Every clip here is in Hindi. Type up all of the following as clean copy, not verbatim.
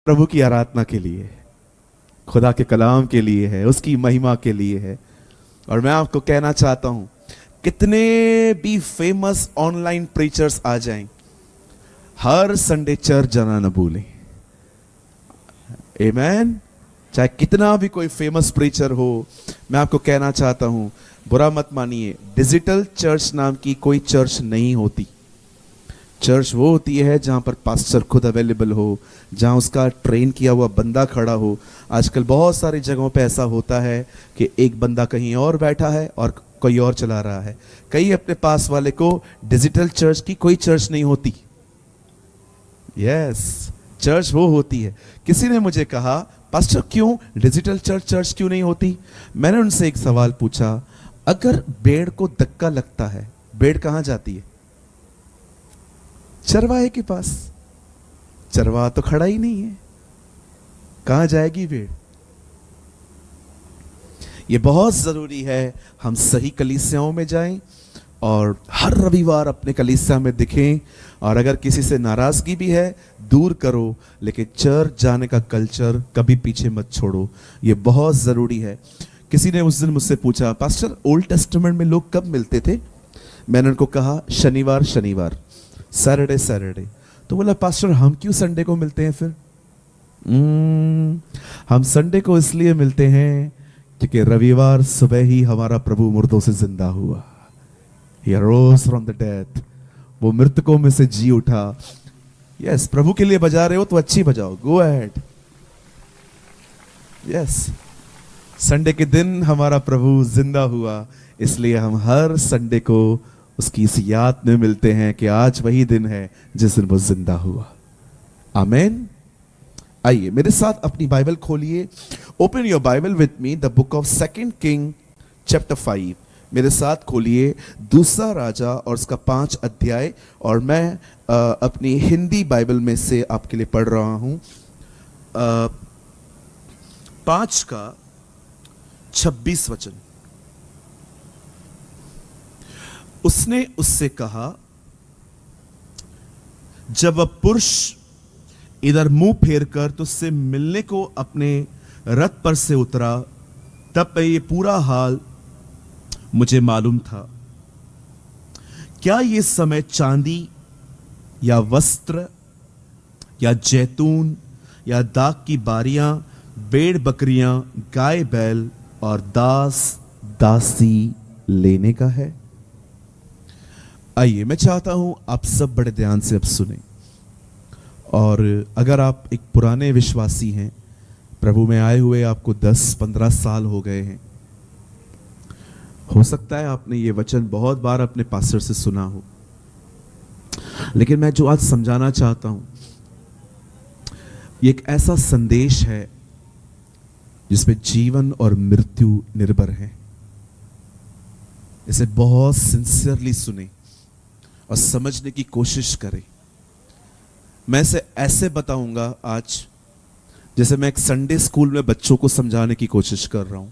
प्रभु की आराधना के लिए, खुदा के कलाम के लिए है, उसकी महिमा के लिए है। और मैं आपको कहना चाहता हूं, कितने भी फेमस ऑनलाइन प्रीचर्स आ जाएं, हर संडे चर्च जाना न भूलें। आमेन। चाहे कितना भी कोई फेमस प्रीचर हो, मैं आपको कहना चाहता हूं, बुरा मत मानिए, डिजिटल चर्च नाम की कोई चर्च नहीं होती। चर्च वो होती है जहां पर पास्टर खुद अवेलेबल हो, जहां उसका ट्रेन किया हुआ बंदा खड़ा हो। आजकल बहुत सारी जगहों पे ऐसा होता है कि एक बंदा कहीं और बैठा है और कोई और चला रहा है। कहीं अपने पास वाले को डिजिटल चर्च की कोई चर्च नहीं होती। यस, चर्च वो होती है। किसी ने मुझे कहा, पास्टर क्यों डिजिटल चर्च क्यों नहीं होती? मैंने उनसे एक सवाल पूछा, अगर भेड़ को धक्का लगता है, भेड़ कहां जाती है? चरवाहे के पास। चरवाहा तो खड़ा ही नहीं है, कहां जाएगी भेड़? ये बहुत जरूरी है हम सही कलीसियाओं में जाएं और हर रविवार अपने कलीसिया में दिखें। और अगर किसी से नाराजगी भी है, दूर करो, लेकिन चर्च जाने का कल्चर कभी पीछे मत छोड़ो। ये बहुत जरूरी है। किसी ने उस दिन मुझसे पूछा, पास्टर ओल्ड टेस्टामेंट में लोग कब मिलते थे? मैंने उनको कहा, शनिवार शनिवार, सैटरडे सैटरडे। तो बोला, पास्टर हम क्यों संडे को मिलते हैं फिर? हम संडे को इसलिए मिलते हैं क्योंकि रविवार सुबह ही हमारा प्रभु मुर्दों से जिंदा हुआ। He arose from the dead। वो मृतकों में से जी उठा। यस, प्रभु के लिए बजा रहे हो तो अच्छी बजाओ, गो अहेड। यस, संडे के दिन हमारा प्रभु जिंदा हुआ, इसलिए हम हर संडे को उसकी इस याद में मिलते हैं कि आज वही दिन है जिस दिन वो जिंदा हुआ। आमेन। आइए मेरे साथ अपनी बाइबल खोलिए। Open your Bible with me, the book of 2 king chapter 5। मेरे साथ खोलिए दूसरा राजा और उसका 5 अध्याय। और मैं अपनी हिंदी बाइबल में से आपके लिए पढ़ रहा हूं। 5 का 26 वचन। उसने उससे कहा, जब वह पुरुष इधर मुंह फेर कर तुझसे मिलने को अपने रथ पर से उतरा, तब ये पूरा हाल मुझे मालूम था। क्या ये समय चांदी या वस्त्र या जैतून या दाख की बारियां, भेड़ बकरियां, गाय बैल और दास दासी लेने का है? आइए, मैं चाहता हूं आप सब बड़े ध्यान से अब सुने। और अगर आप एक पुराने विश्वासी हैं, प्रभु में आए हुए आपको 10-15 साल हो गए हैं, हो सकता है आपने ये वचन बहुत बार अपने पास्टर से सुना हो, लेकिन मैं जो आज समझाना चाहता हूं, ये एक ऐसा संदेश है जिसमें जीवन और मृत्यु निर्भर है। इसे बहुत सिंसियरली सुने और समझने की कोशिश करें। मैं इसे ऐसे बताऊंगा आज जैसे मैं एक संडे स्कूल में बच्चों को समझाने की कोशिश कर रहा हूं।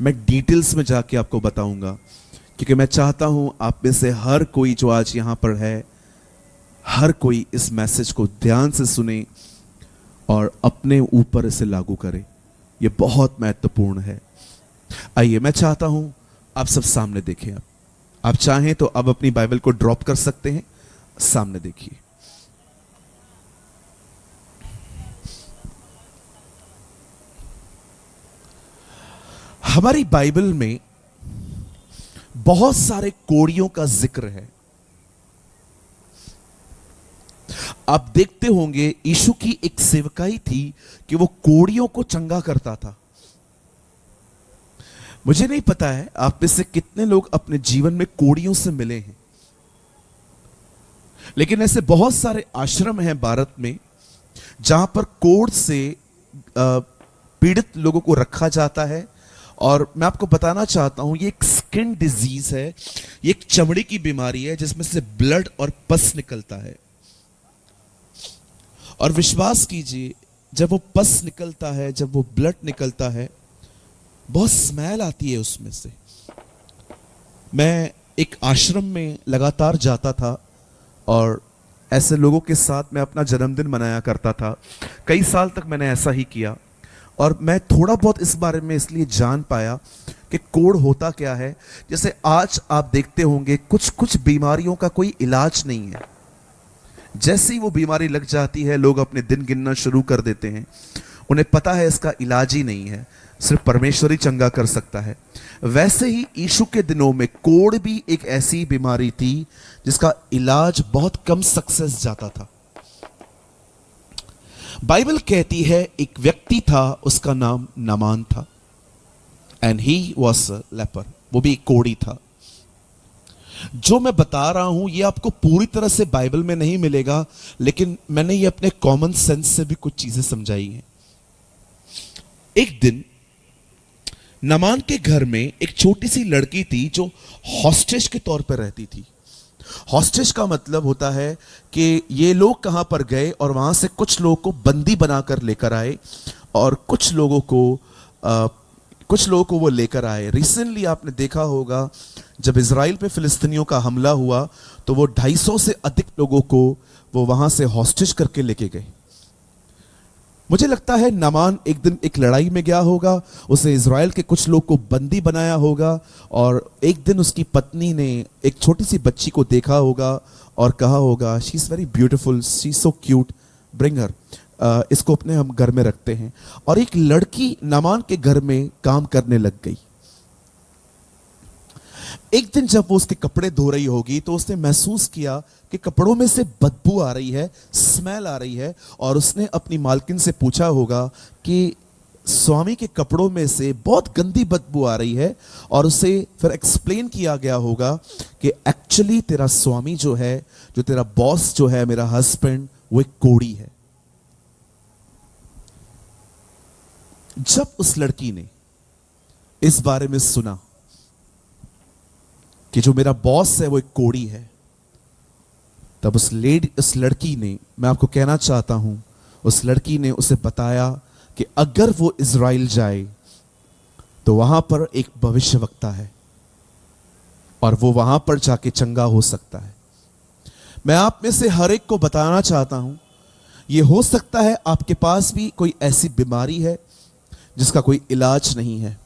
मैं डिटेल्स में जाके आपको बताऊंगा, क्योंकि मैं चाहता हूं आप में से हर कोई जो आज यहां पर है, हर कोई इस मैसेज को ध्यान से सुने और अपने ऊपर इसे लागू करे। यह बहुत महत्वपूर्ण है। आइए, मैं चाहता हूं आप सब सामने देखें। आप चाहें तो अब अपनी बाइबल को ड्रॉप कर सकते हैं, सामने देखिए। हमारी बाइबल में बहुत सारे कोड़ियों का जिक्र है। आप देखते होंगे यीशु की एक सेवकाई थी कि वो कोड़ियों को चंगा करता था। मुझे नहीं पता है आप में से कितने लोग अपने जीवन में कोड़ियों से मिले हैं, लेकिन ऐसे बहुत सारे आश्रम हैं भारत में जहां पर कोढ़ से पीड़ित लोगों को रखा जाता है। और मैं आपको बताना चाहता हूं, ये एक स्किन डिजीज है, ये एक चमड़ी की बीमारी है जिसमें से ब्लड और पस निकलता है। और विश्वास कीजिए, जब वो पस निकलता है, जब वो ब्लड निकलता है, बहुत स्मेल आती है उसमें से। मैं एक आश्रम में लगातार जाता था और ऐसे लोगों के साथ मैं अपना जन्मदिन मनाया करता था। कई साल तक मैंने ऐसा ही किया, और मैं थोड़ा बहुत इस बारे में इसलिए जान पाया कि कोढ़ होता क्या है। जैसे आज आप देखते होंगे कुछ कुछ बीमारियों का कोई इलाज नहीं है। जैसे ही वो बीमारी लग जाती है, लोग अपने दिन गिनना शुरू कर देते हैं। उन्हें पता है इसका इलाज ही नहीं है, सिर्फ परमेश्वर ही चंगा कर सकता है। वैसे ही यीशु के दिनों में कोढ़ भी एक ऐसी बीमारी थी जिसका इलाज बहुत कम सक्सेस जाता था। बाइबल कहती है एक व्यक्ति था, उसका नाम नामान था, एंड ही वॉज लेपर, वो भी एक कोढ़ी था। जो मैं बता रहा हूं ये आपको पूरी तरह से बाइबल में नहीं मिलेगा, लेकिन मैंने ये अपने कॉमन सेंस से भी कुछ चीजें समझाई हैं। एक दिन नामान के घर में एक छोटी सी लड़की थी जो हॉस्टेज के तौर पर रहती थी। हॉस्टेज का मतलब होता है कि ये लोग कहां पर गए और वहां से कुछ लोगों को बंदी बनाकर लेकर आए, और कुछ लोगों को वो लेकर आए। रिसेंटली आपने देखा होगा जब इजराइल पे फिलिस्तीनियों का हमला हुआ तो वो 250 से अधिक लोगों को वो वहां से हॉस्टेज करके लेके गए। मुझे लगता है नामान एक दिन एक लड़ाई में गया होगा, उसे इजराइल के कुछ लोग को बंदी बनाया होगा, और एक दिन उसकी पत्नी ने एक छोटी सी बच्ची को देखा होगा और कहा होगा, she is very beautiful, she is so cute, bring her, इसको अपने हम घर में रखते हैं। और एक लड़की नामान के घर में काम करने लग गई। एक दिन जब वो उसके कपड़े धो रही होगी तो उसने महसूस किया कि कपड़ों में से बदबू आ रही है, स्मेल आ रही है, और उसने अपनी मालकिन से पूछा होगा कि स्वामी के कपड़ों में से बहुत गंदी बदबू आ रही है, और उसे फिर एक्सप्लेन किया गया होगा कि एक्चुअली तेरा स्वामी जो है, जो तेरा बॉस जो है, मेरा हस्बैंड, वो एक कोढ़ी है। जब उस लड़की ने इस बारे में सुना कि जो मेरा बॉस है वो एक कोढ़ी है, तब उस लड़की ने, मैं आपको कहना चाहता हूं, उस लड़की ने उसे बताया कि अगर वो इजराइल जाए तो वहां पर एक भविष्यवक्ता है और वो वहां पर जाके चंगा हो सकता है। मैं आप में से हर एक को बताना चाहता हूं, ये हो सकता है आपके पास भी कोई ऐसी बीमारी है जिसका कोई इलाज नहीं है,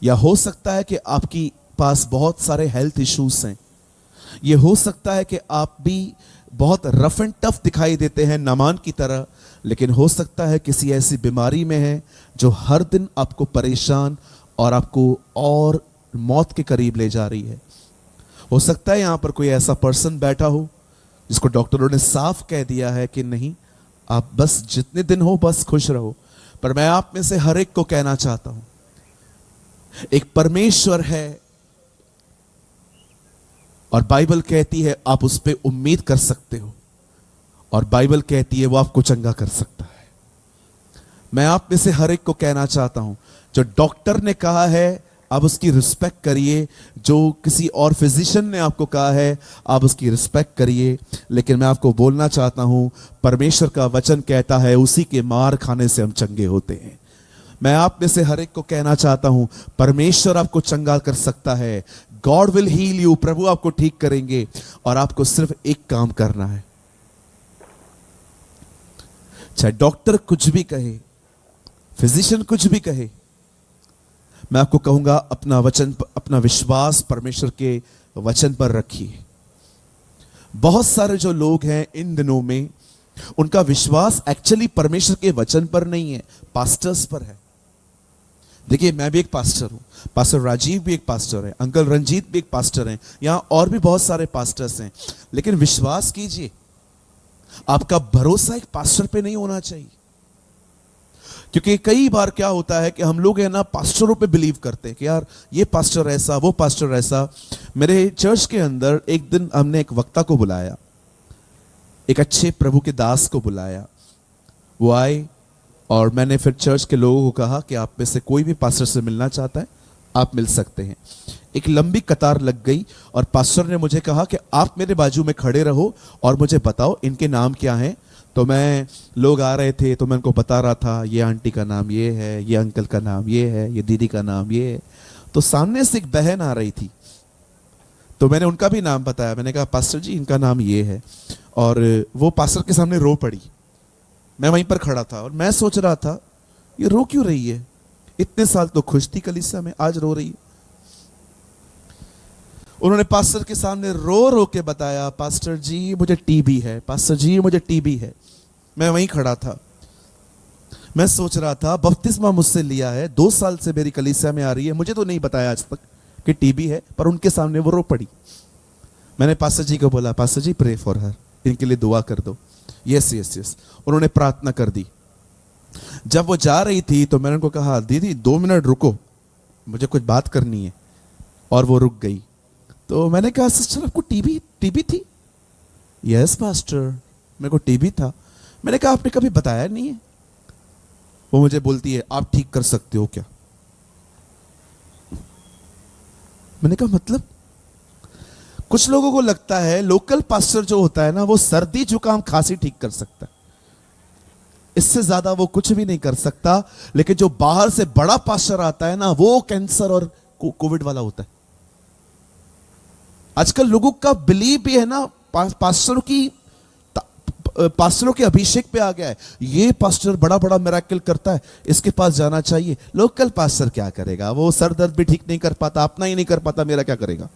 या हो सकता है कि आपकी पास बहुत सारे हेल्थ इश्यूज हैं। ये हो सकता है कि आप भी बहुत रफ एंड टफ दिखाई देते हैं नामान की तरह, लेकिन हो सकता है किसी ऐसी बीमारी में है जो हर दिन आपको परेशान और आपको और मौत के करीब ले जा रही है। हो सकता है यहां पर कोई ऐसा पर्सन बैठा हो जिसको डॉक्टरों ने साफ कह दिया है कि नहीं, आप बस जितने दिन हो बस खुश रहो। पर मैं आप में से हर एक को कहना चाहता हूं, एक परमेश्वर है और बाइबल कहती है आप उस पर उम्मीद कर सकते हो, और बाइबल कहती है वो आपको चंगा कर सकता है। मैं आप में से हर एक को कहना चाहता हूं, जो डॉक्टर ने कहा है आप उसकी रिस्पेक्ट करिए, जो किसी और फिजिशियन ने आपको कहा है आप उसकी रिस्पेक्ट करिए, लेकिन मैं आपको बोलना चाहता हूं परमेश्वर का वचन कहता है उसी के मार खाने से हम चंगे होते हैं। मैं आप में से हर एक को कहना चाहता हूं परमेश्वर आपको चंगा कर सकता है। गॉड विल हील यू, प्रभु आपको ठीक करेंगे, और आपको सिर्फ एक काम करना है। चाहे डॉक्टर कुछ भी कहे, फिजिशियन कुछ भी कहे, मैं आपको कहूंगा अपना वचन, अपना विश्वास परमेश्वर के वचन पर रखिए। बहुत सारे जो लोग हैं इन दिनों में, उनका विश्वास एक्चुअली परमेश्वर के वचन पर नहीं है, पास्टर्स पर है। देखिए मैं भी एक पास्टर हूं, पास्टर राजीव भी एक पास्टर है, अंकल रंजीत भी एक पास्टर हैं, यहां और भी बहुत सारे पास्टर्स हैं, लेकिन विश्वास कीजिए आपका भरोसा एक पास्टर पे नहीं होना चाहिए। क्योंकि कई बार क्या होता है कि हम लोग है ना पास्टरों पे बिलीव करते हैं कि यार ये पास्टर ऐसा, वो पास्टर ऐसा। मेरे चर्च के अंदर एक दिन हमने एक वक्ता को बुलाया, एक अच्छे प्रभु के दास को बुलाया, वो आए और मैंने फिर चर्च के लोगों को कहा कि आप में से कोई भी पास्टर से मिलना चाहता है आप मिल सकते हैं। एक लंबी कतार लग गई और पास्टर ने मुझे कहा कि आप मेरे बाजू में खड़े रहो और मुझे बताओ इनके नाम क्या हैं। तो मैं, लोग आ रहे थे तो मैं उनको बता रहा था, ये आंटी का नाम ये है, ये अंकल का नाम ये है, ये दीदी का नाम ये है। तो सामने से एक बहन आ रही थी तो मैंने उनका भी नाम बताया, मैंने कहा पास्टर जी इनका नाम ये है। और वो पास्टर के सामने रो पड़ी। मैं वहीं पर खड़ा था और मैं सोच रहा था ये रो क्यों रही है, इतने साल तो खुश थी कलीसिया में, आज रो रही है। उन्होंने पास्टर के सामने रो रो के बताया, पास्टर जी मुझे टीबी है, पास्टर जी मुझे टीबी है। मैं वहीं खड़ा था, मैं सोच रहा था बपतिस्मा मुझसे लिया है, 2 साल से मेरी कलीसिया में आ रही है, मुझे तो नहीं बताया आज तक कि टीबी है, पर उनके सामने वो रो पड़ी। मैंने पास्टर जी को बोला, pastor ji pray for her, इनके लिए दुआ कर दो। यस यस यस, उन्होंने प्रार्थना कर दी। जब वो जा रही थी तो मैंने उनको कहा, दीदी 2 मिनट रुको, मुझे कुछ बात करनी है। और वो रुक गई। तो मैंने कहा, सिस्टर आपको टीबी टीबी थी? यस पास्टर, मेरे को टीबी था। मैंने कहा आपने कभी बताया नहीं है? वो मुझे बोलती है, आप ठीक कर सकते हो क्या? मैंने कहा मतलब? कुछ लोगों को लगता है लोकल पास्टर जो होता है ना, वो सर्दी जुकाम खांसी ठीक कर सकता है, इससे ज्यादा वो कुछ भी नहीं कर सकता। लेकिन जो बाहर से बड़ा पास्टर आता है ना, वो कैंसर और कोविड वाला होता है। आजकल लोगों का बिलीव भी है ना, पास्टरों के अभिषेक पे आ गया है, ये पास्टर बड़ा बड़ा मिरेकल करता है, इसके पास जाना चाहिए। लोकल पास्टर क्या करेगा, वो सर दर्द भी ठीक नहीं कर पाता, अपना ही नहीं कर पाता, मेरा क्या करेगा?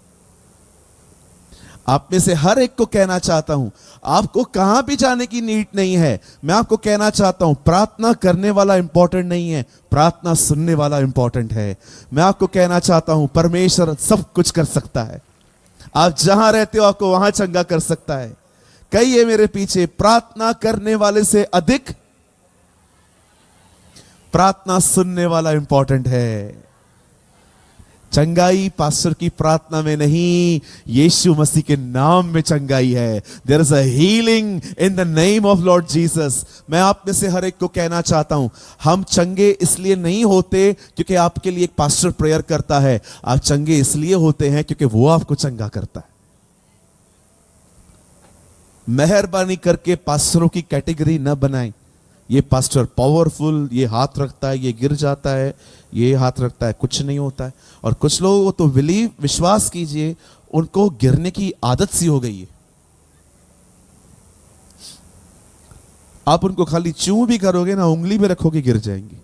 आप में से हर एक को कहना चाहता हूं, आपको कहां भी जाने की नीड नहीं है। मैं आपको कहना चाहता हूं, प्रार्थना करने वाला इंपॉर्टेंट नहीं है, प्रार्थना सुनने वाला इंपॉर्टेंट है। मैं आपको कहना चाहता हूं, परमेश्वर सब कुछ कर सकता है। आप जहां रहते हो आपको वहां चंगा कर सकता है। कहिए मेरे पीछे, प्रार्थना करने वाले से अधिक प्रार्थना सुनने वाला इंपॉर्टेंट है। चंगाई पास्टर की प्रार्थना में नहीं, यीशु मसीह के नाम में चंगाई है। There is a healing in the name of Lord Jesus. मैं आप में से हर एक को कहना चाहता हूं, हम चंगे इसलिए नहीं होते क्योंकि आपके लिए एक पास्टर प्रेयर करता है, आप चंगे इसलिए होते हैं क्योंकि वो आपको चंगा करता है। मेहरबानी करके पास्टरों की कैटेगरी न बनाएं, ये पास्टर पावरफुल, ये हाथ रखता है ये गिर जाता है, ये हाथ रखता है कुछ नहीं होता है। और कुछ लोगों को तो विश्वास कीजिए, उनको गिरने की आदत सी हो गई है। आप उनको खाली चूं भी करोगे ना, उंगली में रखोगे गिर जाएंगे।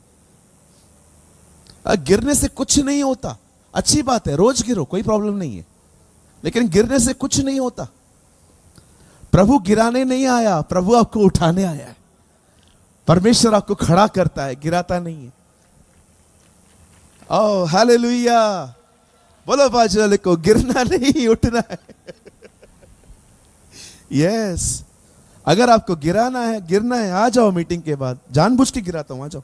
गिरने से कुछ नहीं होता, अच्छी बात है, रोज गिरो, कोई प्रॉब्लम नहीं है, लेकिन गिरने से कुछ नहीं होता। प्रभु गिराने नहीं आया, प्रभु आपको उठाने आया है। परमेश्वर आपको खड़ा करता है, गिराता नहीं है। ओ हालेलुया, बोलो बाजू वाले को, गिरना नहीं उठना है। यस, अगर आपको गिराना है, गिरना है, आ जाओ मीटिंग के बाद, जानबूझ के गिराता हूं, आ जाओ।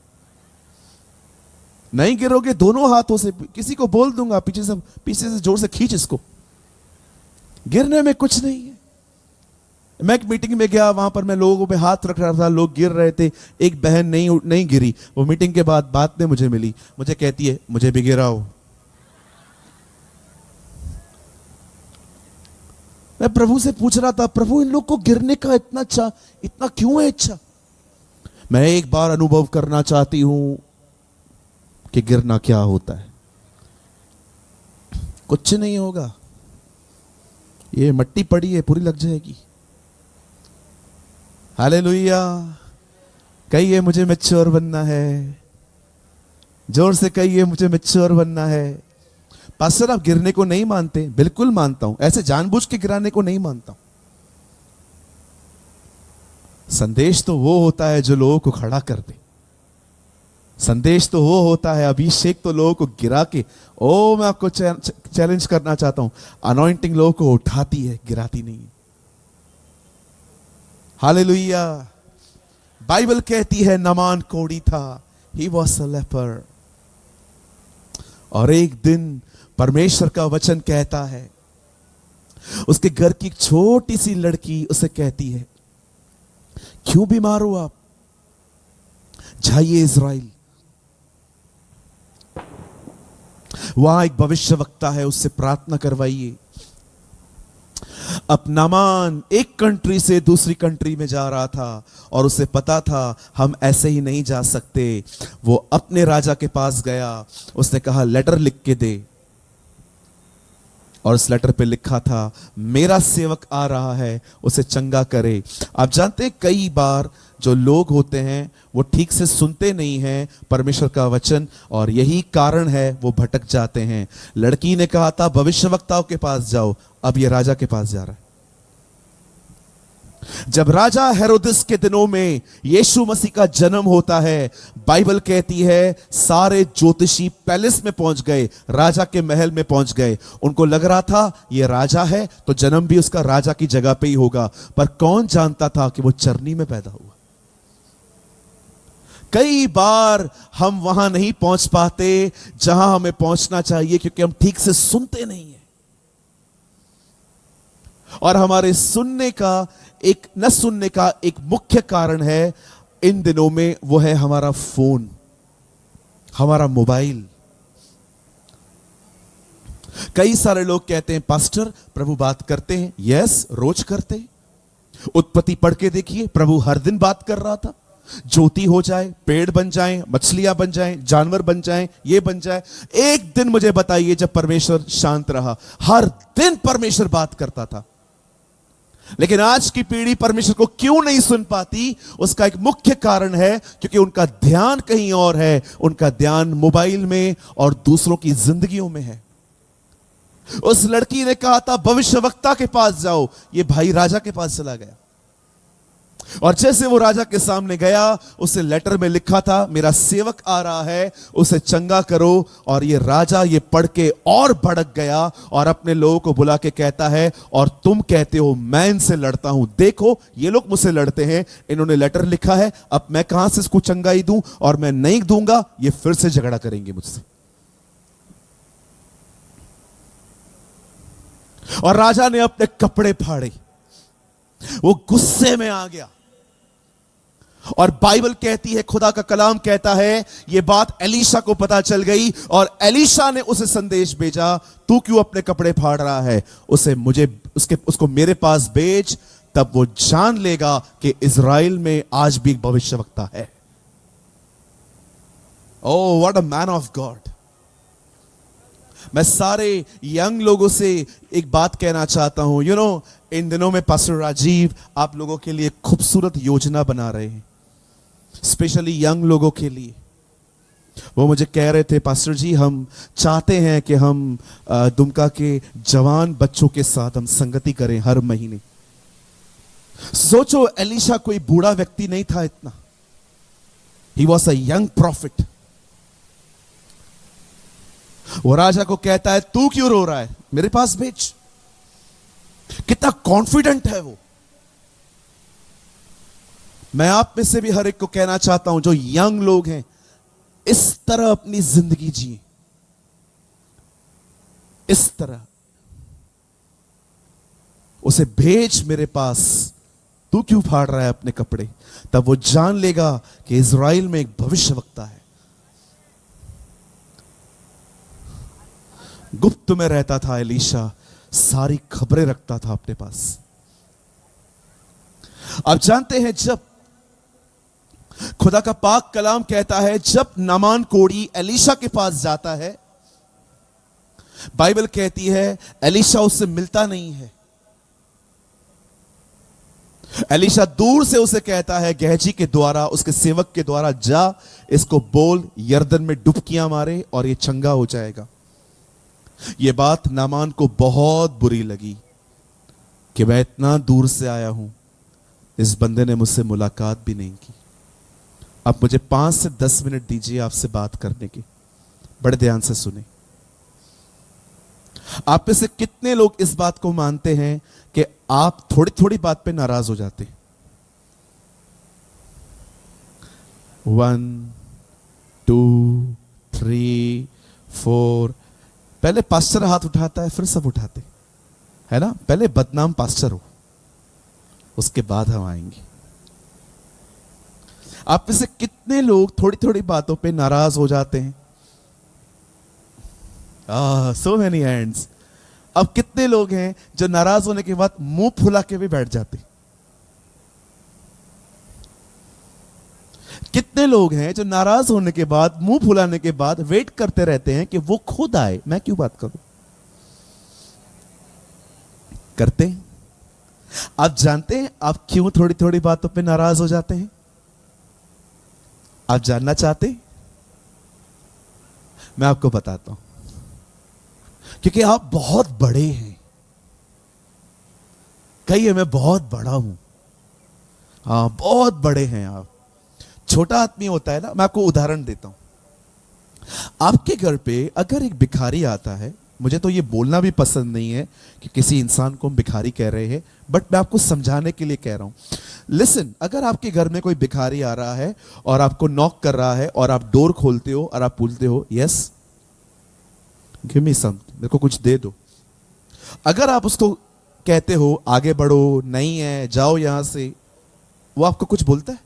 नहीं गिरोगे दोनों हाथों से, किसी को बोल दूंगा पीछे से जोर से खींच इसको। गिरने में कुछ नहीं है। मैं एक मीटिंग में गया, वहां पर मैं लोगों पे हाथ रख रहा था, लोग गिर रहे थे, एक बहन नहीं गिरी। वो मीटिंग के बाद बात में मुझे मिली, मुझे कहती है, मुझे भी गिराओ। मैं प्रभु से पूछ रहा था, प्रभु इन लोग को गिरने का इतना क्यों है इच्छा? मैं एक बार अनुभव करना चाहती हूं कि गिरना क्या होता है। कुछ नहीं होगा, ये मट्टी पड़ी है, पूरी लग जाएगी। हालेलुया, कहिए मुझे मैच्योर बनना है, जोर से कहिए मुझे मैच्योर बनना है। पास्टर आप गिरने को नहीं मानते? बिल्कुल मानता हूं, ऐसे जानबूझ के गिराने को नहीं मानता हूं। संदेश तो वो होता है जो लोगों को खड़ा कर दे। संदेश तो वो होता है, अभिषेक तो लोगों को गिरा के, मैं आपको चैलेंज करना चाहता हूं, अनॉइंटिंग लोगों को उठाती है, गिराती नहीं है। हालेलुया। बाइबल कहती है नामान कोढ़ी था, ही वॉज अ लेपर। और एक दिन परमेश्वर का वचन कहता है, उसके घर की एक छोटी सी लड़की उसे कहती है, क्यों बीमार हो आप, जाइए इज़राइल। वहां एक भविष्यवक्ता है, उससे प्रार्थना करवाइए। अब नामान एक कंट्री से दूसरी कंट्री में जा रहा था और उसे पता था हम ऐसे ही नहीं जा सकते। वो अपने राजा के पास गया, उसने कहा लेटर लिख के दे। और उस लेटर पे लिखा था, मेरा सेवक आ रहा है, उसे चंगा करे। आप जानते हैं कई बार जो लोग होते हैं वो ठीक से सुनते नहीं हैं परमेश्वर का वचन, और यही कारण है वो भटक जाते हैं। लड़की ने कहा था भविष्यवक्ताओं के पास जाओ, अब ये राजा के पास जा रहा है। जब राजा हेरोदिस के दिनों में यीशु मसीह का जन्म होता है, बाइबल कहती है सारे ज्योतिषी पैलेस में पहुंच गए, राजा के महल में पहुंच गए। उनको लग रहा था ये राजा है तो जन्म भी उसका राजा की जगह पे ही होगा, पर कौन जानता था कि वो चरनी में पैदा हुआ। कई बार हम वहां नहीं पहुंच पाते जहां हमें पहुंचना चाहिए, क्योंकि हम ठीक से सुनते नहीं हैं। और हमारे सुनने का न सुनने का एक मुख्य कारण है इन दिनों में, वो है हमारा फोन, हमारा मोबाइल। कई सारे लोग कहते हैं पास्टर प्रभु बात करते हैं। यस, रोज करते हैं। उत्पत्ति पढ़ के देखिए, प्रभु हर दिन बात कर रहा था। ज्योति हो जाए, पेड़ बन जाएं, मछलियां बन जाएं, जानवर बन जाएं, ये बन जाए। एक दिन मुझे बताइए जब परमेश्वर शांत रहा। हर दिन परमेश्वर बात करता था। लेकिन आज की पीढ़ी परमेश्वर को क्यों नहीं सुन पाती? उसका एक मुख्य कारण है क्योंकि उनका ध्यान कहीं और है। उनका ध्यान मोबाइल में और दूसरों की जिंदगियों में है। उस लड़की ने कहा था भविष्यवक्ता के पास जाओ, ये भाई राजा के पास चला गया। और जैसे वो राजा के सामने गया, उसे लेटर में लिखा था मेरा सेवक आ रहा है, उसे चंगा करो। और ये राजा ये पढ़ के और भड़क गया और अपने लोगों को बुला के कहता है, और तुम कहते हो मैं इनसे लड़ता हूं, देखो ये लोग मुझसे लड़ते हैं, इन्होंने लेटर लिखा है, अब मैं कहां से इसको चंगाई दूं, और मैं नहीं दूंगा, ये फिर से झगड़ा करेंगे मुझसे। और राजा ने अपने कपड़े फाड़े, वो गुस्से में आ गया। और बाइबल कहती है, खुदा का कलाम कहता है, यह बात एलीशा को पता चल गई और एलीशा ने उसे संदेश भेजा, तू क्यों अपने कपड़े फाड़ रहा है, उसको मेरे पास भेज, तब वो जान लेगा कि इज़राइल में आज भी एक भविष्यवक्ता है। Oh what a man of God. मैं सारे यंग लोगों से एक बात कहना चाहता हूं। इन दिनों में पास्टर राजीव आप लोगों के लिए खूबसूरत योजना बना रहे हैं, स्पेशली यंग लोगों के लिए। वो मुझे कह रहे थे, पास्टर जी हम चाहते हैं कि हम दुमका के जवान बच्चों के साथ हम संगति करें हर महीने। सोचो, एलीशा कोई बूढ़ा व्यक्ति नहीं था इतना, he was a young profit. वो राजा को कहता है तू क्यों रो रहा है, मेरे पास भेज। कितना कॉन्फिडेंट है वो। मैं आप में से भी हर एक को कहना चाहता हूं, जो यंग लोग हैं, इस तरह अपनी जिंदगी जिए, इस तरह। उसे भेज मेरे पास, तू क्यों फाड़ रहा है अपने कपड़े, तब वो जान लेगा कि इज़राइल में एक भविष्यवक्ता है। गुप्त में रहता था एलीशा, सारी खबरें रखता था अपने पास। आप जानते हैं, जब खुदा का पाक कलाम कहता है, जब नामान कोढ़ी एलीशा के पास जाता है, बाइबल कहती है एलीशा उससे मिलता नहीं है। एलीशा दूर से उसे कहता है गेहजी के द्वारा, उसके सेवक के द्वारा, जा इसको बोल यर्दन में डुबकियां मारे और ये चंगा हो जाएगा। यह बात नामान को बहुत बुरी लगी कि मैं इतना दूर से आया हूं, इस बंदे ने मुझसे मुलाकात भी नहीं की। अब मुझे 5 से 10 मिनट दीजिए आपसे बात करने की। बड़े ध्यान से सुने। आप में से कितने लोग इस बात को मानते हैं कि आप थोड़ी थोड़ी बात पे नाराज हो जाते हैं? 1 2 3 4। पहले पास्टर हाथ उठाता है, फिर सब उठाते है ना। पहले बदनाम पास्टर हो, उसके बाद हम आएंगे। आप में से कितने लोग थोड़ी थोड़ी बातों पे नाराज हो जाते हैं? So many hands. अब कितने लोग हैं जो नाराज होने के बाद मुंह फुला के भी बैठ जाते? कितने लोग हैं जो नाराज होने के बाद, मुंह फुलाने के बाद वेट करते रहते हैं कि वो खुद आए, मैं क्यों बात करूं? करते हैं? आप जानते हैं आप क्यों थोड़ी थोड़ी बातों पे नाराज हो जाते हैं? आप जानना चाहते हैं? मैं आपको बताता हूं। क्योंकि आप बहुत बड़े हैं। कहिए मैं बहुत बड़ा हूं। हाँ, बहुत बड़े हैं आप। छोटा आदमी होता है ना, मैं आपको उदाहरण देता हूं। आपके घर पे अगर एक भिखारी आता है, मुझे तो ये बोलना भी पसंद नहीं है कि किसी इंसान को हम भिखारी कह रहे हैं, बट मैं आपको समझाने के लिए कह रहा हूं। लिसन, अगर आपके घर में कोई भिखारी आ रहा है और आपको नॉक कर रहा है और आप डोर खोलते हो और आप पूछते हो यस गिव मी सम, मेरे को कुछ दे दो। अगर आप उसको कहते हो आगे बढ़ो, नहीं है जाओ यहां से, वो आपको कुछ बोलता है?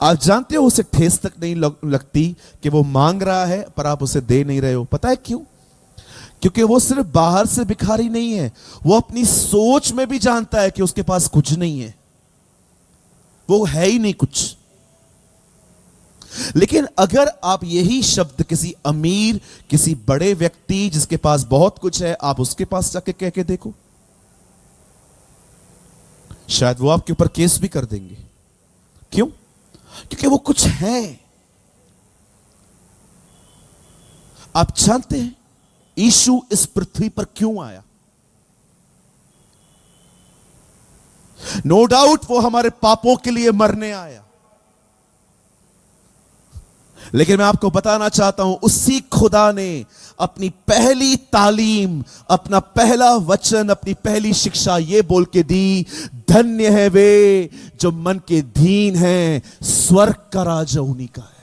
आप जानते हो उसे ठेस तक नहीं लगती कि वो मांग रहा है पर आप उसे दे नहीं रहे हो। पता है क्यों? क्योंकि वो सिर्फ बाहर से भिखारी नहीं है, वो अपनी सोच में भी जानता है कि उसके पास कुछ नहीं है, वो है ही नहीं कुछ। लेकिन अगर आप यही शब्द किसी अमीर, किसी बड़े व्यक्ति जिसके पास बहुत कुछ है, आप उसके पास जाके कह के देखो, शायद वो आपके ऊपर केस भी कर देंगे। क्यों? क्योंकि वो कुछ है। आप जानते हैं यीशु इस पृथ्वी पर क्यों आया? नो डाउट वो हमारे पापों के लिए मरने आया, लेकिन मैं आपको बताना चाहता हूं उसी खुदा ने अपनी पहली तालीम, अपना पहला वचन, अपनी पहली शिक्षा यह बोल के दी, धन्य है वे जो मन के दीन हैं, स्वर्ग का राज उन्हीं का है।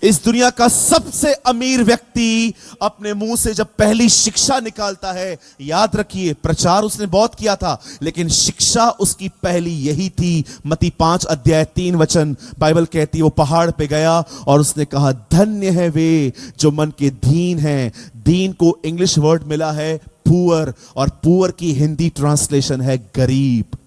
इस दुनिया का सबसे अमीर व्यक्ति अपने मुंह से जब पहली शिक्षा निकालता है, याद रखिए प्रचार उसने बहुत किया था, लेकिन शिक्षा उसकी पहली यही थी। मत्ती 5:3 बाइबल कहती है वो पहाड़ पे गया और उसने कहा धन्य है वे जो मन के दीन हैं। दीन को इंग्लिश वर्ड मिला है पुअर, और पुअर की हिंदी ट्रांसलेशन है गरीब।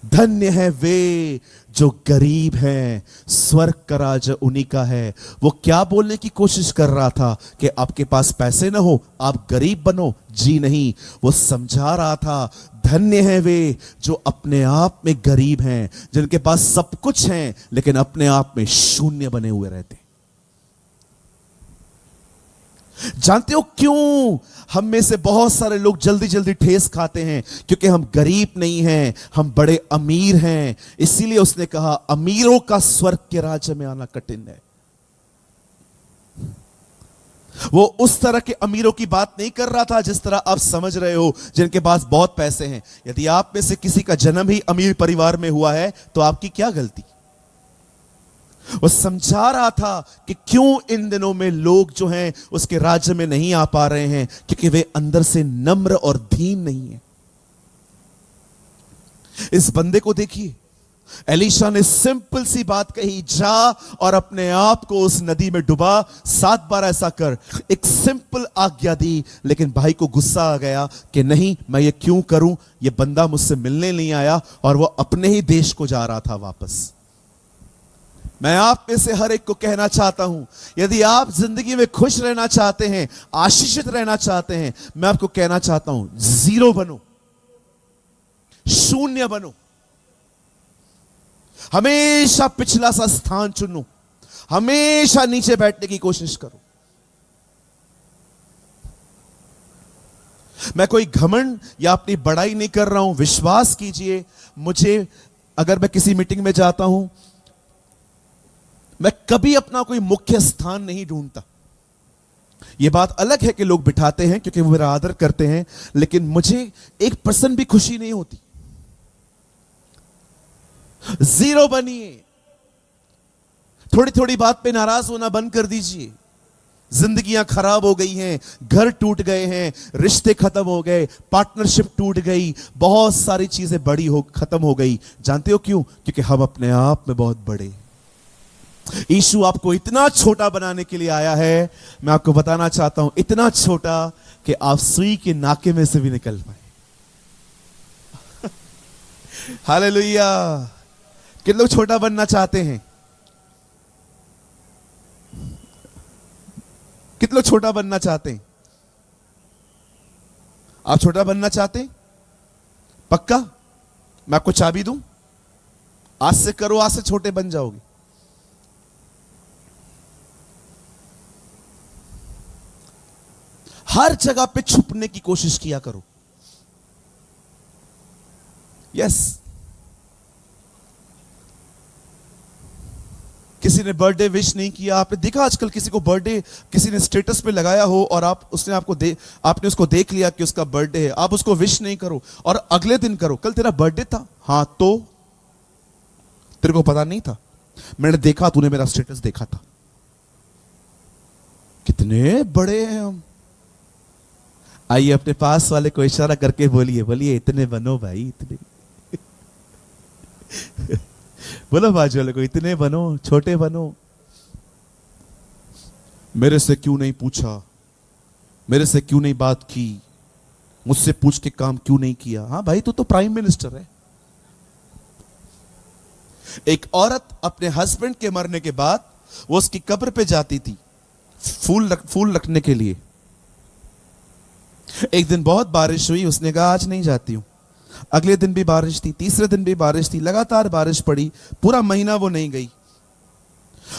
धन्य है वे जो गरीब हैं, स्वर्ग का राज उन्हीं का है। वो क्या बोलने की कोशिश कर रहा था कि आपके पास पैसे ना हो आप गरीब बनो? जी नहीं, वो समझा रहा था धन्य है वे जो अपने आप में गरीब हैं, जिनके पास सब कुछ है लेकिन अपने आप में शून्य बने हुए रहते। जानते हो क्यों हम में से बहुत सारे लोग जल्दी जल्दी ठेस खाते हैं? क्योंकि हम गरीब नहीं हैं, हम बड़े अमीर हैं। इसीलिए उसने कहा अमीरों का स्वर्ग के राज्य में आना कठिन है। वो उस तरह के अमीरों की बात नहीं कर रहा था जिस तरह आप समझ रहे हो, जिनके पास बहुत पैसे हैं। यदि आप में से किसी का जन्म ही अमीर परिवार में हुआ है तो आपकी क्या गलती? वो समझा रहा था कि क्यों इन दिनों में लोग जो हैं उसके राज्य में नहीं आ पा रहे हैं, क्योंकि वे अंदर से नम्र और दीन नहीं है। इस बंदे को देखिए, एलीशा ने सिंपल सी बात कही, जा और अपने आप को उस नदी में डुबा, 7 बार ऐसा कर। एक सिंपल आज्ञा दी, लेकिन भाई को गुस्सा आ गया कि नहीं मैं ये क्यों करूं, ये बंदा मुझसे मिलने नहीं आया, और वो अपने ही देश को जा रहा था वापस। मैं आप में से हर एक को कहना चाहता हूं, यदि आप जिंदगी में खुश रहना चाहते हैं, आशीषित रहना चाहते हैं, मैं आपको कहना चाहता हूं जीरो बनो, शून्य बनो। हमेशा पिछला सा स्थान चुनो, हमेशा नीचे बैठने की कोशिश करो। मैं कोई घमंड या अपनी बड़ाई नहीं कर रहा हूं। विश्वास कीजिए मुझे, अगर मैं किसी मीटिंग में जाता हूं, मैं कभी अपना कोई मुख्य स्थान नहीं ढूंढता। यह बात अलग है कि लोग बिठाते हैं क्योंकि वो मेरा आदर करते हैं, लेकिन मुझे 1% भी खुशी नहीं होती। जीरो बनिए। थोड़ी थोड़ी बात पे नाराज होना बंद कर दीजिए। जिंदगियां खराब हो गई हैं, घर टूट गए हैं, रिश्ते खत्म हो गए, पार्टनरशिप टूट गई, बहुत सारी चीजें बड़ी खत्म हो गई। जानते हो क्यों? क्योंकि हम अपने आप में बहुत बड़े। यीशु आपको इतना छोटा बनाने के लिए आया है। मैं आपको बताना चाहता हूं, इतना छोटा कि आप सुई के नाके में से भी निकल पाए। हालेलुया। कितने लोग छोटा बनना चाहते हैं? कितने लोग छोटा बनना चाहते हैं? आप छोटा बनना चाहते हैं? पक्का? मैं आपको चाबी दूं? आज से करो, आज से छोटे बन जाओगे। हर जगह पे छुपने की कोशिश किया करो। यस। किसी ने बर्थडे विश नहीं किया, आपने देखा आजकल किसी को बर्थडे किसी ने स्टेटस पे लगाया हो और आपने उसको देख लिया कि उसका बर्थडे है, आप उसको विश नहीं करो और अगले दिन करो, कल तेरा बर्थडे था। हाँ तो तेरे को पता नहीं था? मैंने देखा, तूने मेरा स्टेटस देखा था। कितने बड़े हैं हम। आइए अपने पास वाले को इशारा करके बोलिए, बोलिए इतने बनो भाई, इतने बोलो बाजू वाले को, इतने बनो, छोटे बनो। मेरे से क्यों नहीं पूछा, मेरे से क्यों नहीं बात की, मुझसे पूछ के काम क्यों नहीं किया? हाँ भाई, तू तो प्राइम मिनिस्टर है। एक औरत अपने हस्बैंड के मरने के बाद वो उसकी कब्र पे जाती थी फूल रखने के लिए। एक दिन बहुत बारिश हुई, उसने कहा आज नहीं जाती हूं। अगले दिन भी बारिश थी, तीसरे दिन भी बारिश थी, लगातार बारिश पड़ी, पूरा महीना वो नहीं गई।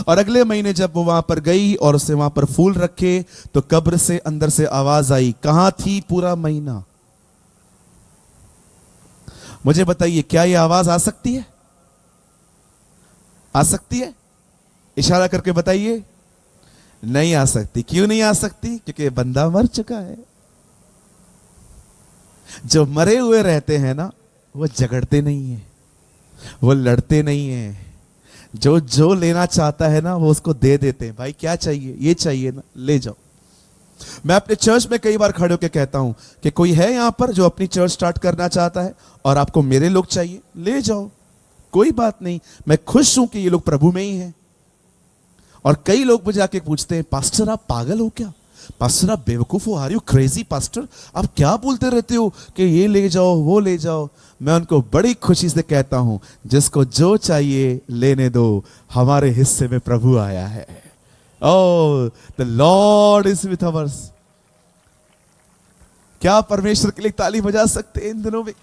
और अगले महीने जब वो वहां पर गई और उसने वहां पर फूल रखे तो कब्र से अंदर से आवाज आई, कहां थी पूरा महीना? मुझे बताइए, क्या ये आवाज आ सकती है? आ सकती है? इशारा करके बताइए। नहीं आ सकती। क्यों नहीं आ सकती? क्योंकि बंदा मर चुका है। जो मरे हुए रहते हैं ना, वो झगड़ते नहीं है, वो लड़ते नहीं है। जो लेना चाहता है ना, वो उसको दे देते हैं। भाई क्या चाहिए? ये चाहिए ना, ले जाओ। मैं अपने चर्च में कई बार खड़े होकर कहता हूं कि कोई है यहां पर जो अपनी चर्च स्टार्ट करना चाहता है और आपको मेरे लोग चाहिए, ले जाओ, कोई बात नहीं। मैं खुश हूं कि ये लोग प्रभु में ही हैं। और कई लोग मुझे आके पूछते हैं, पास्टर आप पागल हो क्या? पास्टर आप बेवकूफ हो? Are you crazy pastor? आप क्या बोलते रहते हो कि ये ले जाओ, वो ले जाओ? मैं उनको बड़ी खुशी से कहता हूं, जिसको जो चाहिए लेने दो, हमारे हिस्से में प्रभु आया है। Oh, the Lord is with us. क्या परमेश्वर के लिए ताली बजा सकते हैं इन दिनों में?